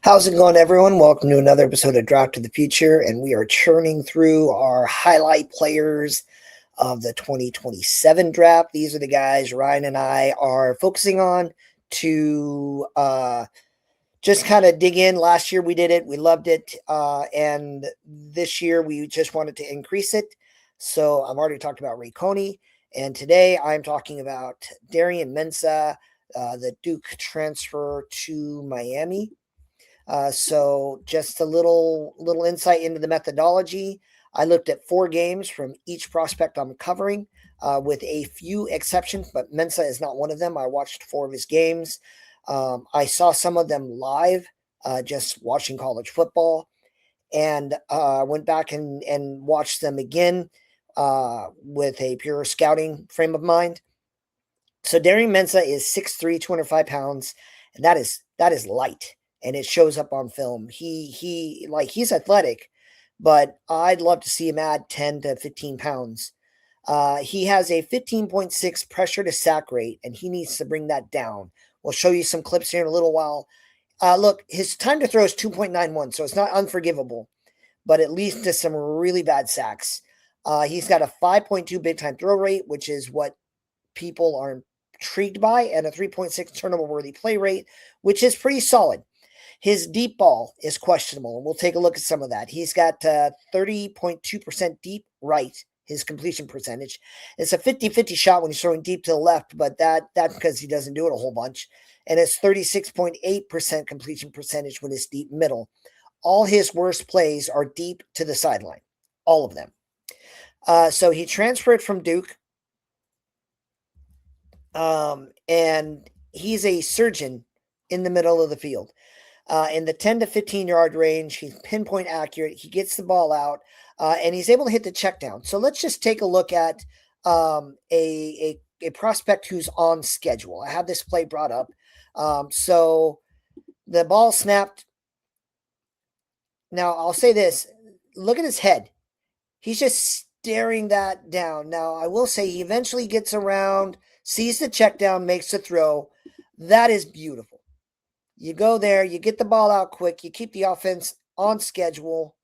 How's it going, everyone? Welcome to another episode of Drop to the Future, and we are churning through our highlight players of the 2027 draft. These are the guys Ryan and I are focusing on to just kind of dig in. Last year we did it, we loved it, and this year we just wanted to increase it. So I've already talked about Ray Coney, and today I'm talking about Darian Mensah, the Duke transfer to Miami. So just a little insight into the methodology. I looked at 4 games from each prospect I'm covering, with a few exceptions, but Mensah is not one of them. I watched 4 of his games. I saw some of them live, just watching college football, and went back and watched them again with a pure scouting frame of mind. So Darian Mensah is 6'3", 205 pounds, and that is light, and it shows up on film. He's athletic, but I'd love to see him add 10 to 15 pounds. He has a 15.6 pressure to sack rate, and he needs to bring that down. We'll show you some clips here in a little while. Look, his time to throw is 2.91, so it's not unforgivable, but it leads to some really bad sacks. He's got a 5.2 big time throw rate, which is what people are intrigued by, and a 3.6 turnover worthy play rate, which is pretty solid. His deep ball is questionable, and we'll take a look at some of that. He's got 30.2% deep right, his completion percentage. It's a 50-50 shot when he's throwing deep to the left, but that's because he doesn't do it a whole bunch. And it's 36.8% completion percentage when it's deep middle. All his worst plays are deep to the sideline, all of them. So he transferred from Duke, and he's a surgeon in the middle of the field. In the 10 to 15 yard range, he's pinpoint accurate. He gets the ball out, and he's able to hit the check down. So let's just take a look at a prospect who's on schedule. I have this play brought up. So the ball snapped. Now, I'll say this. Look at his head. He's just staring that down. Now, I will say he eventually gets around, sees the check down, makes the throw. That is beautiful. You go there, you get the ball out quick, you keep the offense on schedule,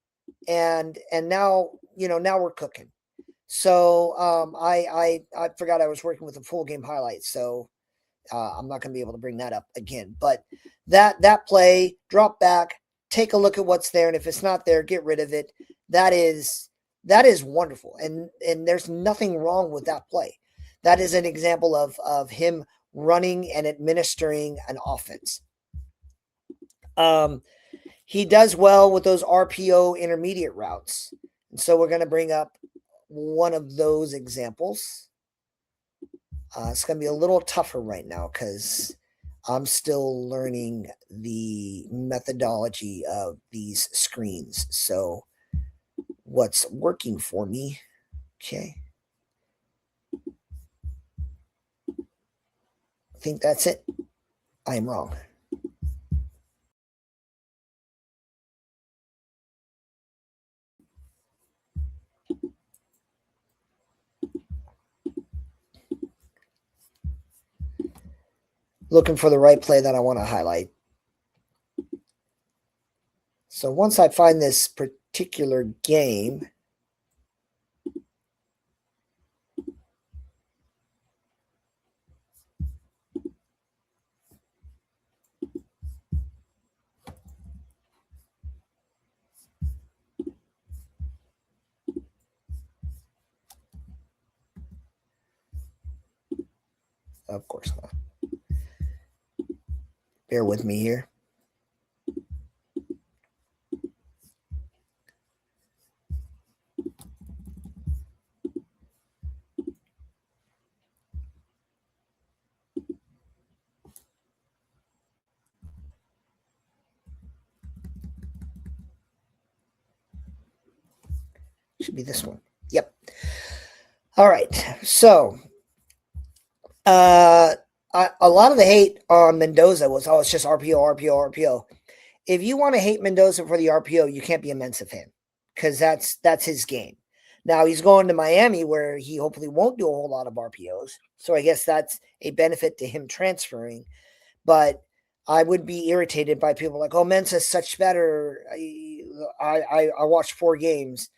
and now we're cooking. So I forgot I was working with a full game highlight, so I'm not going to be able to bring that up again. But that play, drop back, take a look at what's there, and if it's not there, get rid of it. That is wonderful, and there's nothing wrong with that play. That is an example of him running and administering an offense. He does well with those RPO intermediate routes. And so we're going to bring up one of those examples. It's going to be a little tougher right now because I'm still learning the methodology of these screens. So what's working for me? Okay. I think that's it. I am wrong. Looking for the right play that I want to highlight. So once I find this particular game, of course not. Bear with me here. Should be this one. Yep. All right. So, a lot of the hate on Mendoza was, it's just RPO. If you want to hate Mendoza for the RPO, you can't be a Mensah fan because that's his game. Now he's going to Miami where he hopefully won't do a whole lot of RPOs. So I guess that's a benefit to him transferring. But I would be irritated by people like, oh, Mensah's such better. I watched 4 games.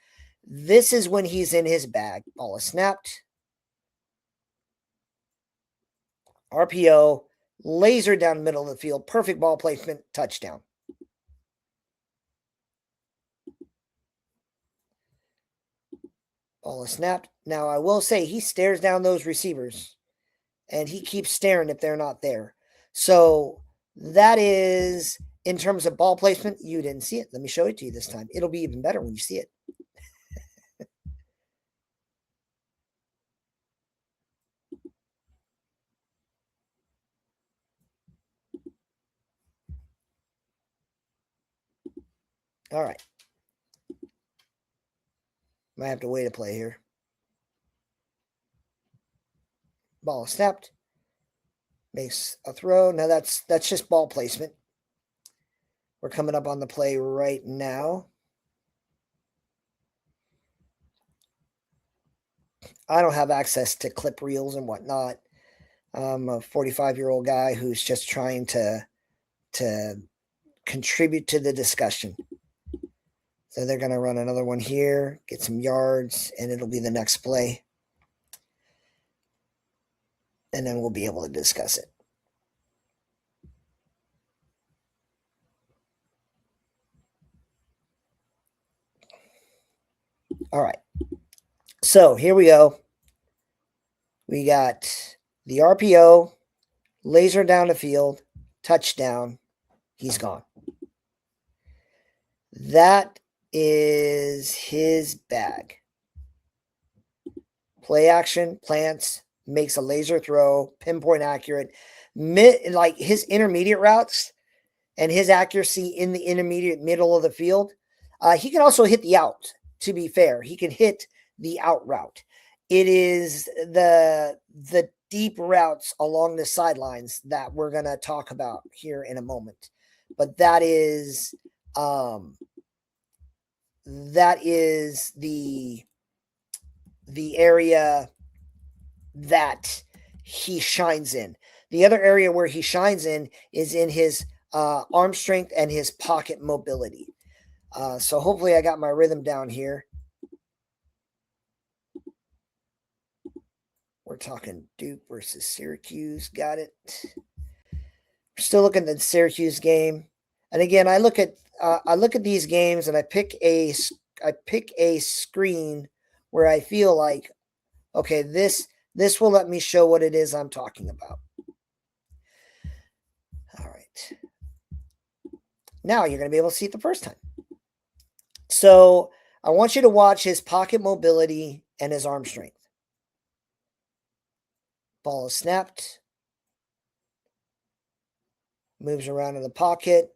This is when he's in his bag. Ball is snapped. RPO, laser down the middle of the field, perfect ball placement, touchdown. Ball is snapped. Now, I will say he stares down those receivers, and he keeps staring if they're not there. So that is, in terms of ball placement, you didn't see it. Let me show it to you this time. It'll be even better when you see it. All right. Might have to wait a play here. Ball snapped. Makes a throw. Now that's just ball placement. We're coming up on the play right now. I don't have access to clip reels and whatnot. I'm a 45-year-old guy who's just trying to contribute to the discussion. So they're going to run another one here, get some yards, and it'll be the next play. And then we'll be able to discuss it. All right. So here we go. We got the RPO, laser down the field, touchdown. He's gone. That is his bag. Play action, plants, makes a laser throw, pinpoint accurate. Like his intermediate routes and his accuracy in the intermediate middle of the field. He can also hit the out, to be fair. He can hit the out route. It is the deep routes along the sidelines that we're going to talk about here in a moment. But that is the area that he shines in. The other area where he shines in is in his arm strength and his pocket mobility. So hopefully I got my rhythm down here. We're talking Duke versus Syracuse. Got it. We're still looking at the Syracuse game. And again, I look at these games and I pick a screen where I feel like, okay, this will let me show what it is I'm talking about. All right. Now you're going to be able to see it the first time. So I want you to watch his pocket mobility and his arm strength. Ball is snapped. Moves around in the pocket.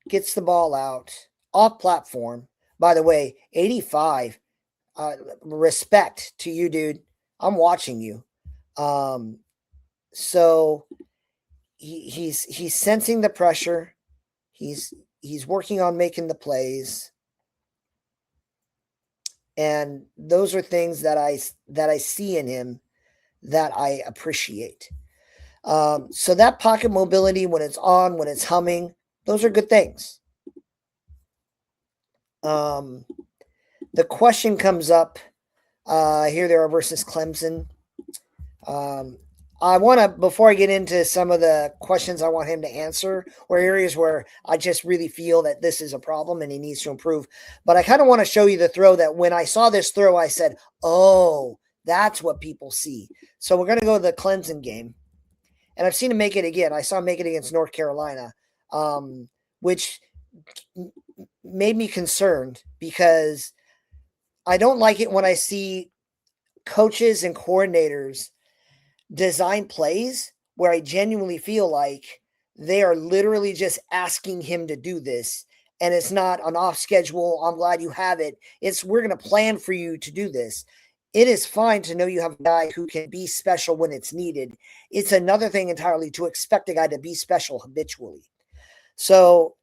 Gets the ball out. Off platform. By the way, 85. Respect to you, dude. I'm watching you. So he's sensing the pressure. He's working on making the plays. And those are things that I see in him that I appreciate. So that pocket mobility, when it's on, when it's humming, those are good things. The question comes up, here they are versus Clemson. I want to, before I get into some of the questions I want him to answer, or areas where I just really feel that this is a problem and he needs to improve. But I kind of want to show you the throw that when I saw this throw, I said, oh, that's what people see. So we're going to go to the Clemson game. And I've seen him make it again. I saw him make it against North Carolina, which made me concerned because I don't like it when I see coaches and coordinators design plays where I genuinely feel like they are literally just asking him to do this. And it's not an off schedule. I'm glad you have it. It's we're going to plan for you to do this. It is fine to know you have a guy who can be special when it's needed. It's another thing entirely to expect a guy to be special habitually. So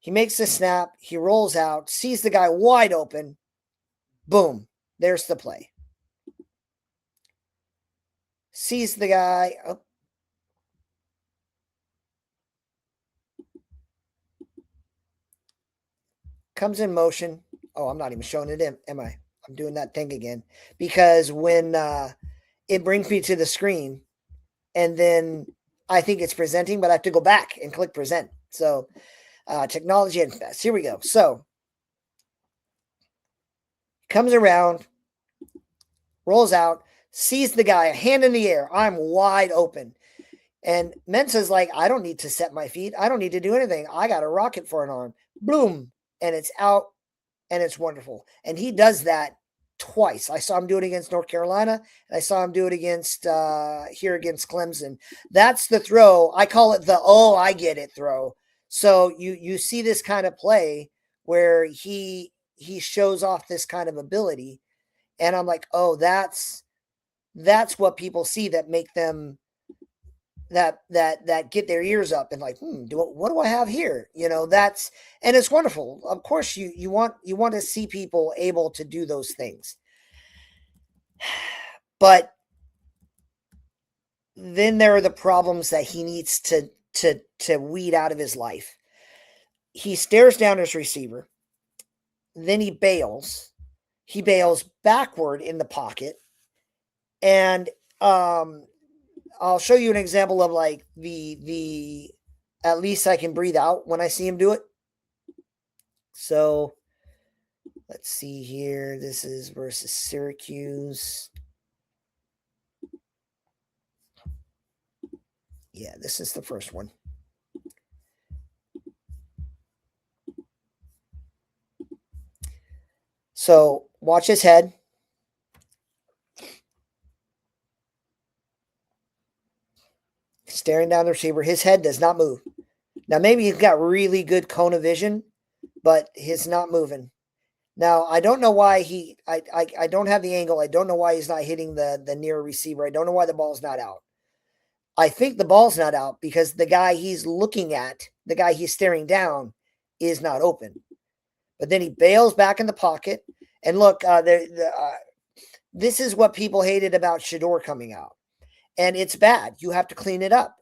he makes the snap. He rolls out, sees the guy wide open. Boom. There's the play. Sees the guy. Oh. comes in motion. Oh, I'm not even showing it in, am I? I'm doing that thing again because when it brings me to the screen and then I think it's presenting, but I have to go back and click present. So technology and fast. Here we go. So comes around, rolls out, sees the guy, hand in the air. I'm wide open. And Mensah's like, I don't need to set my feet. I don't need to do anything. I got a rocket for an arm. Boom. And it's out and it's wonderful. And he does that twice. I saw him do it against North Carolina, and I saw him do it against here against Clemson. That's the throw. I call it the I get it throw. So you see this kind of play where he shows off this kind of ability, and I'm like, oh, that's what people see that make them that get their ears up and like, what do I have here? And it's wonderful. Of course, you want to see people able to do those things, but then there are the problems that he needs to weed out of his life. He stares down his receiver, then he bails. He bails backward in the pocket, and I'll show you an example of like the at least I can breathe out when I see him do it. So let's see here. This is versus Syracuse. Yeah, this is the first one. So watch his head. Staring down the receiver. His head does not move. Now, maybe he's got really good cone of vision, but he's not moving. Now, I don't know why I don't have the angle. I don't know why he's not hitting the near receiver. I don't know why the ball's not out. I think the ball's not out because the guy he's looking at, the guy he's staring down, is not open. But then he bails back in the pocket. And look, this is what people hated about Shedeur coming out. And it's bad. You have to clean it up.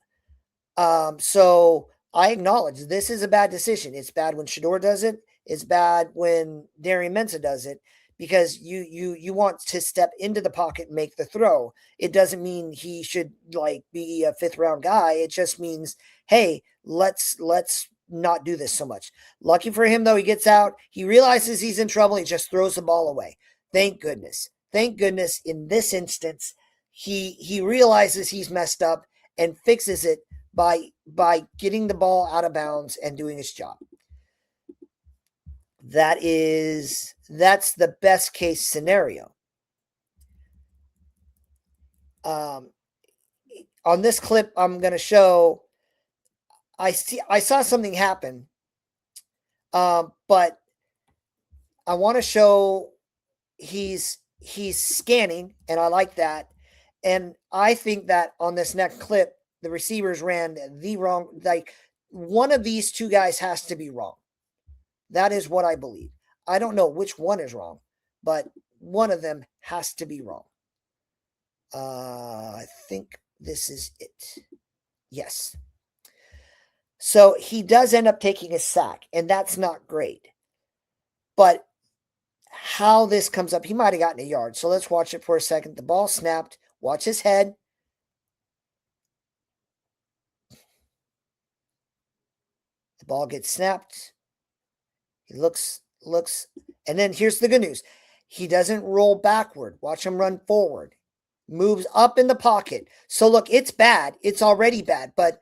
So I acknowledge this is a bad decision. It's bad when Shedeur does it. It's bad when Darian Mensah does it because you want to step into the pocket and make the throw. It doesn't mean he should like be a 5th round guy. It just means, hey, let's not do this so much. Lucky for him though, he gets out. He realizes he's in trouble. He just throws the ball away. Thank goodness. Thank goodness in this instance, he realizes he's messed up and fixes it by getting the ball out of bounds and doing his job. That's the best case scenario. On this clip, I'm going to show. I saw something happen, but I want to show he's scanning, and I like that. And I think that on this next clip, the receivers ran the wrong. Like one of these two guys has to be wrong. That is what I believe. I don't know which one is wrong, but one of them has to be wrong. I think this is it. Yes. So he does end up taking a sack, and that's not great. But how this comes up, he might have gotten a yard. So let's watch it for a second. The ball snapped. Watch his head. The ball gets snapped. He looks, and then here's the good news. He doesn't roll backward. Watch him run forward. Moves up in the pocket. So look, it's bad. It's already bad, but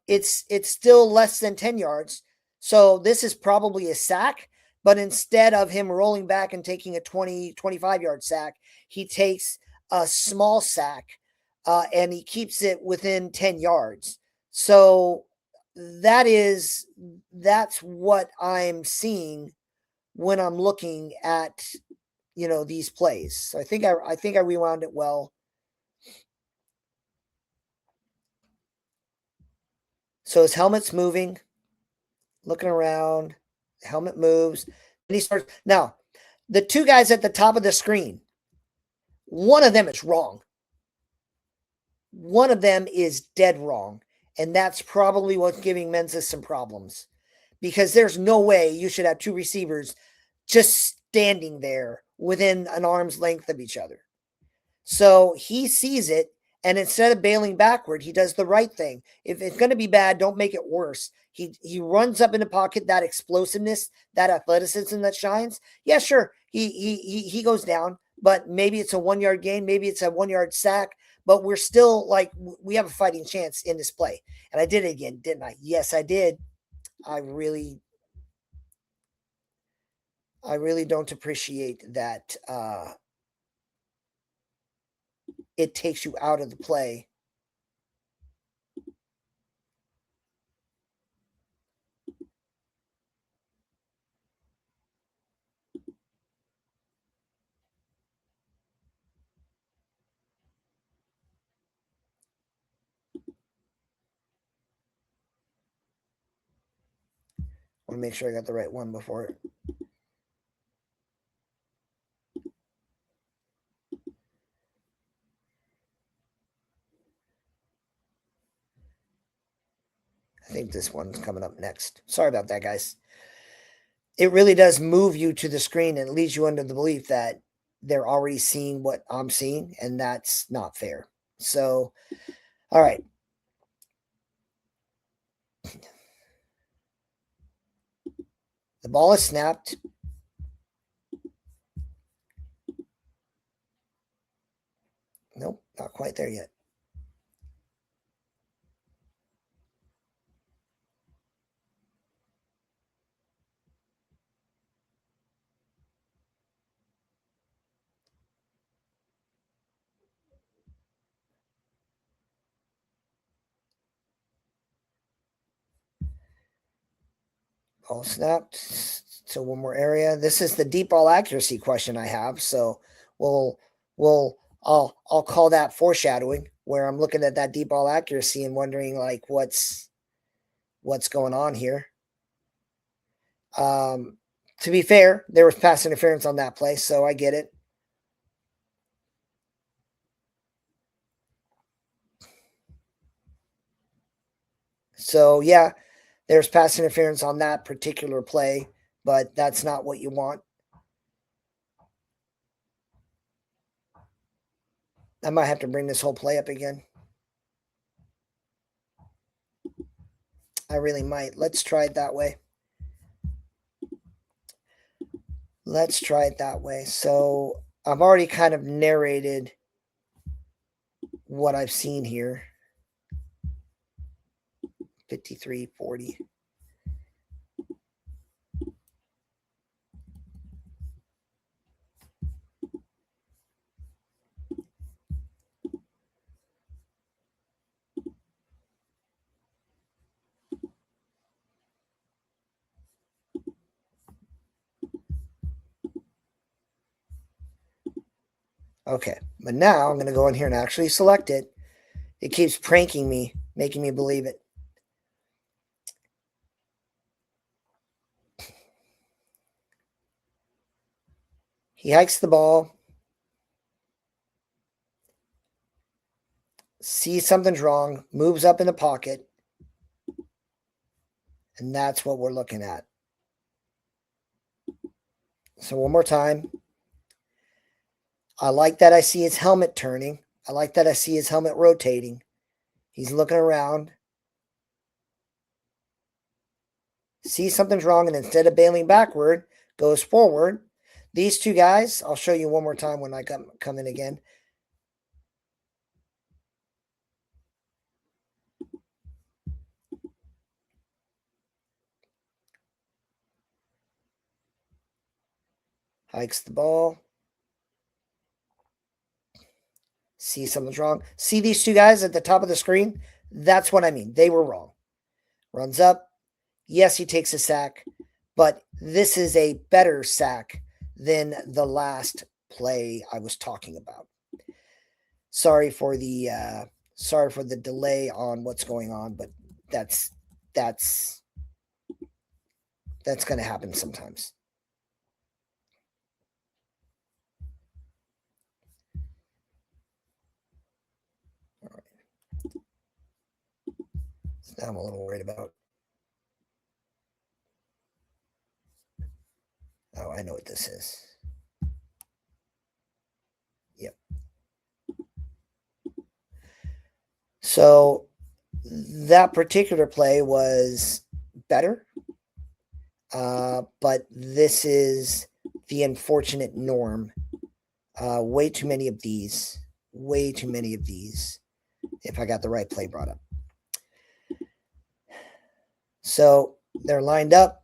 it's still less than 10 yards. So this is probably a sack, but instead of him rolling back and taking a 20, 25-yard sack, he takes a small sack and he keeps it within 10 yards. So that's what I'm seeing when I'm looking at, these plays. So I think I rewound it well. So his helmet's moving, looking around, the helmet moves, and he starts. Now, the two guys at the top of the screen, one of them is wrong. One of them is dead wrong. And that's probably what's giving Mensah some problems because there's no way you should have two receivers just standing there within an arm's length of each other. So he sees it, and instead of bailing backward, he does the right thing. If it's going to be bad, don't make it worse. He runs up in the pocket, that explosiveness, that athleticism that shines. Yeah, sure, he goes down, but maybe it's a 1 yard gain, maybe it's a 1 yard sack, but we're still like we have a fighting chance in this play. And I did it again, didn't I? Yes, I did. I really don't appreciate that it takes you out of the play. I want to make sure I got the right one before it. I think this one's coming up next. Sorry about that, guys. It really does move you to the screen and leads you under the belief that they're already seeing what I'm seeing, and that's not fair. So, all right. The ball is snapped. Nope, not quite there yet. Ball snapped. So one more area. This is the deep ball accuracy question I have. So I'll call that foreshadowing, where I'm looking at that deep ball accuracy and wondering like what's going on here. To be fair, there was pass interference on that play, so I get it. So yeah, there's pass interference on that particular play, but that's not what you want. I might have to bring this whole play up again. I really might. Let's try it that way. Let's try it that way. So I've already kind of narrated what I've seen here. 53-40. Okay, but now I'm going to go in here and actually select it. It keeps pranking me, making me believe it. He hikes the ball, sees something's wrong, moves up in the pocket, and that's what we're looking at. So one more time. I like that I see his helmet turning. I like that I see his helmet rotating. He's looking around. Sees something's wrong, and instead of bailing backward, goes forward. These two guys, I'll show you one more time when I come in again. Hikes the ball. See something's wrong. See these two guys at the top of the screen? That's what I mean. They were wrong. Runs up. Yes, he takes a sack, but this is a better sack than the last play I was talking about. Sorry for the delay on what's going on, but that's going to happen sometimes. All right. So now I'm a little worried about I know what this is. Yep. So that particular play was better. But this is the unfortunate norm. Way too many of these. Way too many of these. If I got the right play brought up. So they're lined up.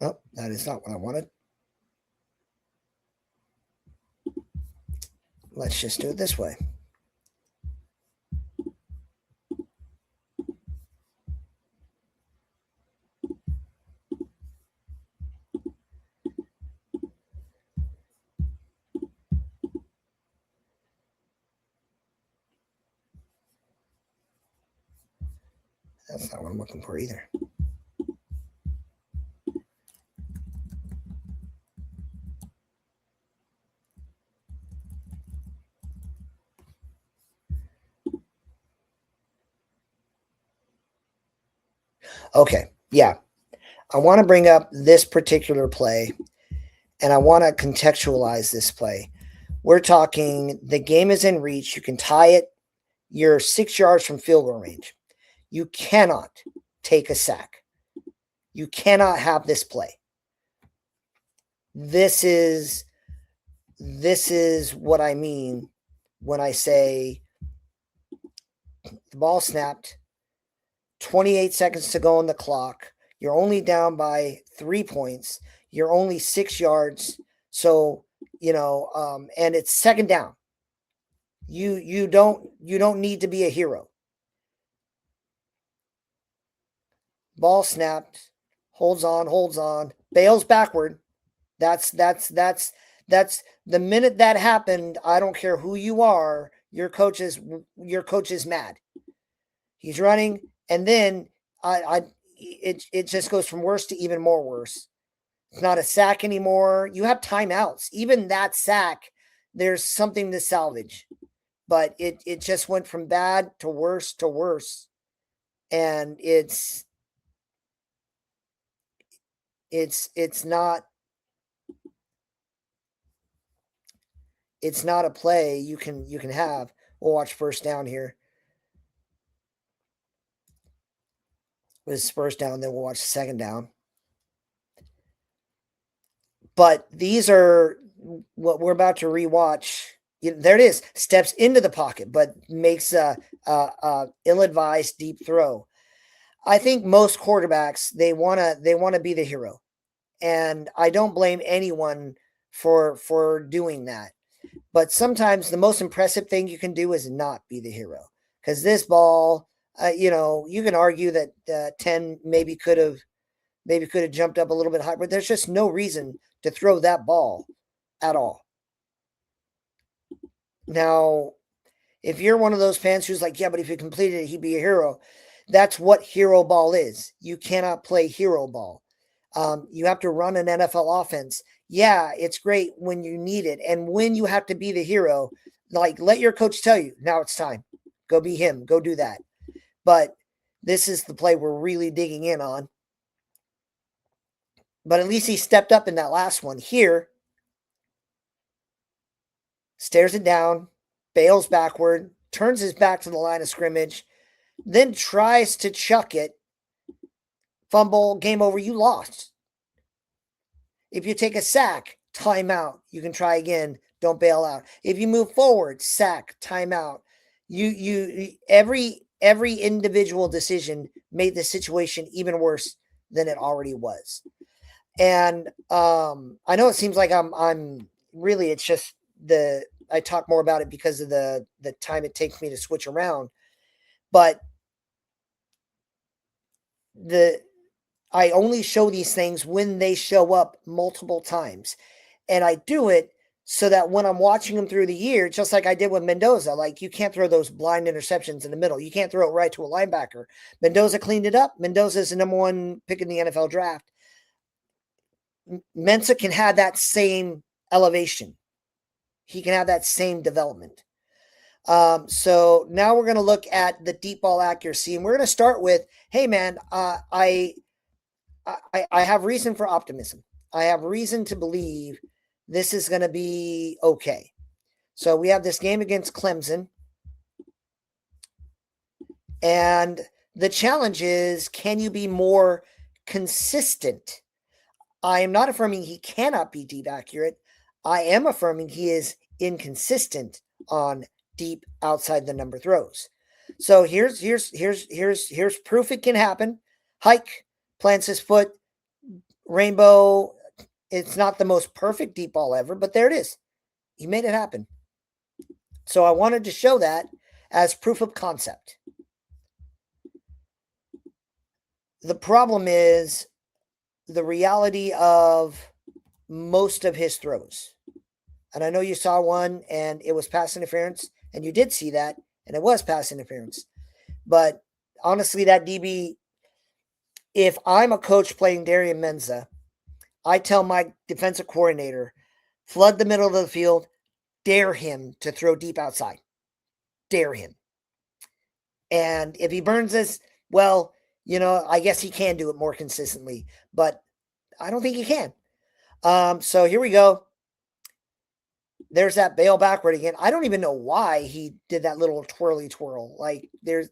Oh, that is not what I wanted. Let's just do it this way. That's not what I'm looking for either. Okay, yeah. I want to bring up this particular play, and I want to contextualize this play. We're talking the game is in reach. You can tie it. You're 6 yards from field goal range. You cannot take a sack. You cannot have this play. This is what I mean when I say the ball snapped, 28 seconds to go on the clock. You're only down by 3 points. You're only 6 yards. So, and it's second down. You don't need to be a hero. Ball snapped, holds on, bails backward. That's the minute that happened. I don't care who you are. Your coach is mad. He's running, and then it just goes from worse to even more worse. It's not a sack anymore. You have timeouts. Even that sack, there's something to salvage. But it just went from bad to worse. And it's not a play you can have. We'll watch first down here. With first down, then we'll watch second down. But these are what we're about to rewatch. There it is. Steps into the pocket, but makes a ill-advised deep throw. I think most quarterbacks they want to be the hero, and I don't blame anyone for doing that. But sometimes the most impressive thing you can do is not be the hero, because this ball, you can argue that 10 maybe could have jumped up a little bit higher, but there's just no reason to throw that ball at all. Now, if you're one of those fans who's like, yeah, but if he completed it, he'd be a hero. That's what hero ball is. You cannot play hero ball. You have to run an NFL offense. Yeah, it's great when you need it. And when you have to be the hero, like let your coach tell you, now it's time. Go be him. Go do that. But this is the play we're really digging in on. But at least he stepped up in that last one. Here, stares it down, bails backward, turns his back to the line of scrimmage, then tries to chuck it. Fumble, game over, you lost. If you take a sack, timeout. You can try again. Don't bail out. If you move forward, sack, timeout. Every individual decision made the situation even worse than it already was. And I know it seems like I'm really, it's just I talk more about it because of the time it takes me to switch around. But I only show these things when they show up multiple times. And I do it so that when I'm watching them through the year, just like I did with Mendoza, like you can't throw those blind interceptions in the middle. You can't throw it right to a linebacker. Mendoza cleaned it up. Mendoza is the number 1 pick in the NFL draft. Mensah can have that same elevation. He can have that same development. So now we're going to look at the deep ball accuracy, and we're going to start with, hey man, I have reason for optimism. I have reason to believe this is going to be okay. So we have this game against Clemson, and the challenge is, can you be more consistent? I am not affirming he cannot be deep accurate. I am affirming he is inconsistent on deep outside the number throws. So here's proof it can happen. Hike, plants his foot, rainbow. It's not the most perfect deep ball ever, but there it is. He made it happen. So I wanted to show that as proof of concept. The problem is the reality of most of his throws. And I know you saw one and it was pass interference, and you did see that, and it was pass interference. But honestly, that DB, if I'm a coach playing Darian Mensah, I tell my defensive coordinator, flood the middle of the field, dare him to throw deep outside. Dare him. And if he burns this, well, I guess he can do it more consistently, but I don't think he can. So here we go. There's that bail backward again. I don't even know why he did that little twirly twirl. Like there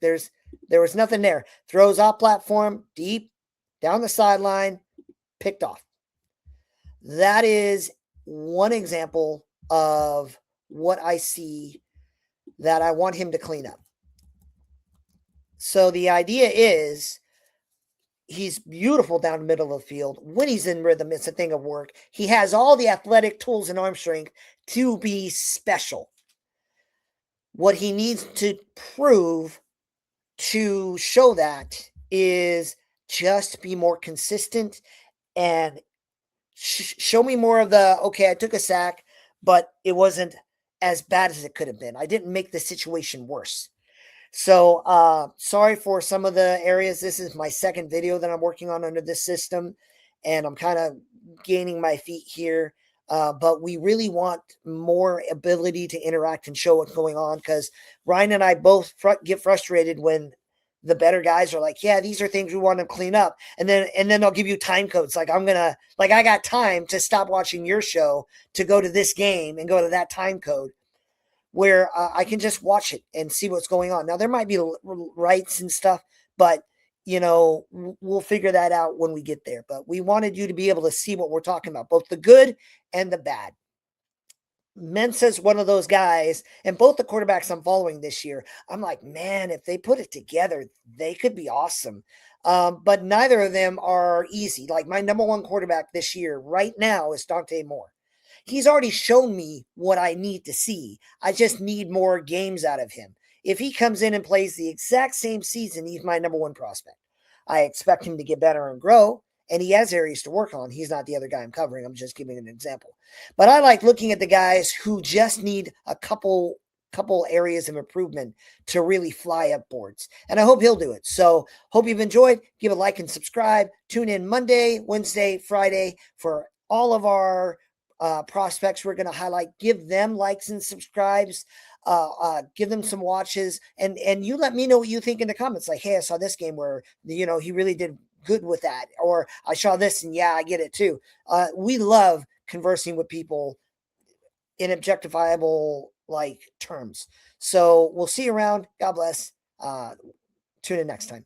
was nothing there. Throws off platform, deep, down the sideline, picked off. That is one example of what I see that I want him to clean up. So the idea is he's beautiful down the middle of the field. When he's in rhythm, it's a thing of work. He has all the athletic tools and arm strength to be special. What he needs to prove to show that is just be more consistent and show me more of the, okay, I took a sack, but it wasn't as bad as it could have been. I didn't make the situation worse. So sorry for some of the areas. This is my second video that I'm working on under this system, and I'm kind of gaining my feet here. But we really want more ability to interact and show what's going on, because Ryan and I both get frustrated when the better guys are like, yeah, these are things we want to clean up. And then they'll give you time codes. Like I got time to stop watching your show to go to this game and go to that time code, where I can just watch it and see what's going on. Now, there might be rights and stuff, but, we'll figure that out when we get there. But we wanted you to be able to see what we're talking about, both the good and the bad. Mensah's one of those guys, and both the quarterbacks I'm following this year, I'm like, man, if they put it together, they could be awesome. But neither of them are easy. Like my number one quarterback this year right now is Dante Moore. He's already shown me what I need to see. I just need more games out of him. If he comes in and plays the exact same season, he's my number one prospect. I expect him to get better and grow, and he has areas to work on. He's not the other guy I'm covering. I'm just giving an example. But I like looking at the guys who just need a couple areas of improvement to really fly up boards. And I hope he'll do it. So hope you've enjoyed. Give a like and subscribe. Tune in Monday, Wednesday, Friday for all of our prospects we're going to highlight. Give them likes and subscribes. Give them some watches, and you let me know what you think in the comments. Like, hey, I saw this game where he really did good with that, or I saw this and yeah, I get it too. We love conversing with people in objectifiable terms. So we'll see you around. God bless. Tune in next time.